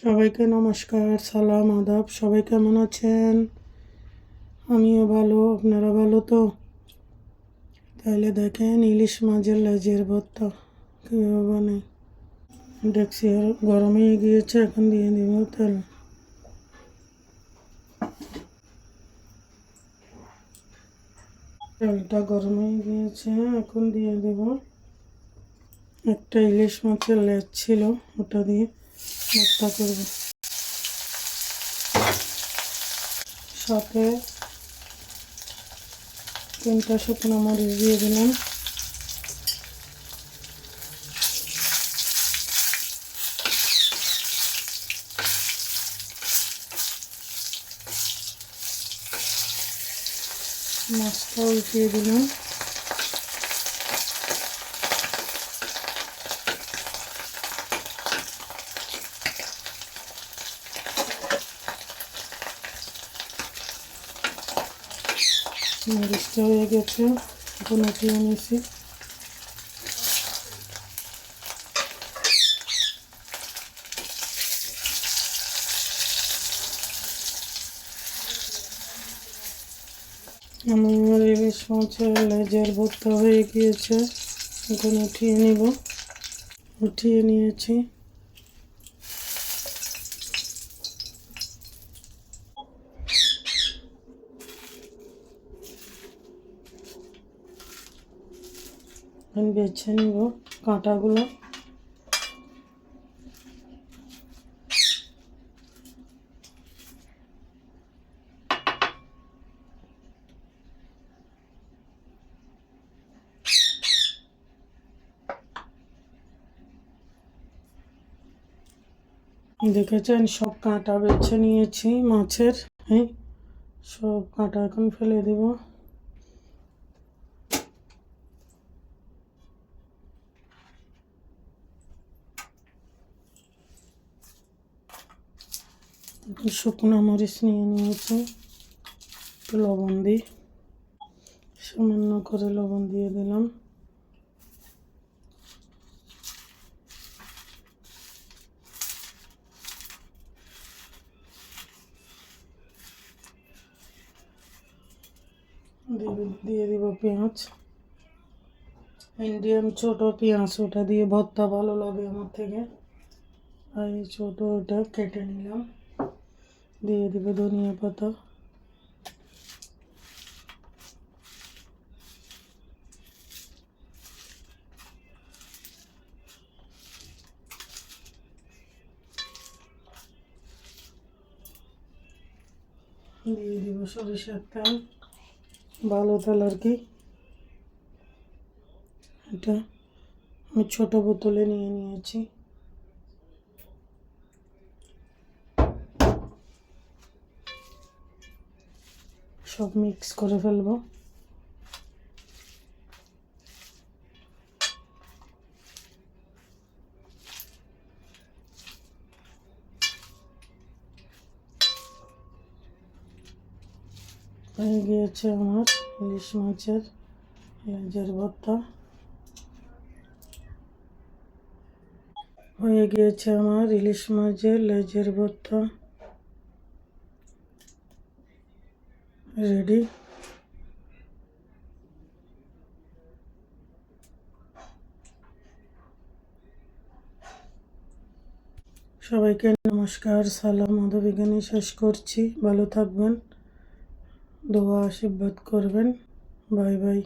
সবাইকে নমস্কার, সালাম, আদাব। সবাই কেমন আছেন? আমিও ভালো। আপনারা ভালো তো? তাহলে দেখেন ইলিশ মাছের লেজের ভর্তা কীভাবে বানাই। দেখছি আর গরম হয়ে গিয়েছে, এখন দিয়ে দিব তেল। তেলটা গরম হয়ে গিয়েছে, এখন দিয়ে দেব একটা ইলিশ মাছের লেজ ছিল, ওটা দিয়ে ভর্তা করব। সাথে 3টা শুকনো মরিচ দিয়ে দিলাম। মাছটা উল্টিয়ে দিলাম। মরিচটা হয়ে গেছে, এখন উঠিয়ে নিয়েছি। আমার ইলিশ মাছের লেজের ভর্তা হয়ে গিয়েছে, এখন উঠিয়ে নিব। উঠিয়ে নিয়েছি। এখন বেছে নিব কাঁটাগুলো। দেখেছেন, সব কাঁটা বেছে নিয়েছি মাছের। হ্যাঁ, সব কাঁটা এখন ফেলে দেব। শুকনো মরিচ নিয়ে নিয়েছি, একটু লবণ দিই, সামান্য করে লবণ দিয়ে দিলাম। দিয়ে দিব পেঁয়াজ, ইন্ডিয়ান ছোট পেঁয়াজ, ওটা দিয়ে ভর্তা ভালো লাগে আমার থেকে। আর এই ছোট ওটা কেটে নিলাম। দিয়ে দিব ধনিয়া পাতা, দিয়ে দিব সরিষার তেল, ভালো তেল আর কি। এটা আমি ছোট বোতলে নিয়ে নিয়েছি। সব মিক্স করে ফেলবো। হয়ে গিয়েছে আমার ইলিশ মাছের লেজের ভর্তা। হয়ে গিয়েছে আমার ইলিশ মাছের লেজের ভর্তা রেডি। সবাইকে নমস্কার, সালাম, আদব। এখানে শেষ করছি। ভালো থাকবেন, দোয়া আশীর্বাদ করবেন। Bye bye.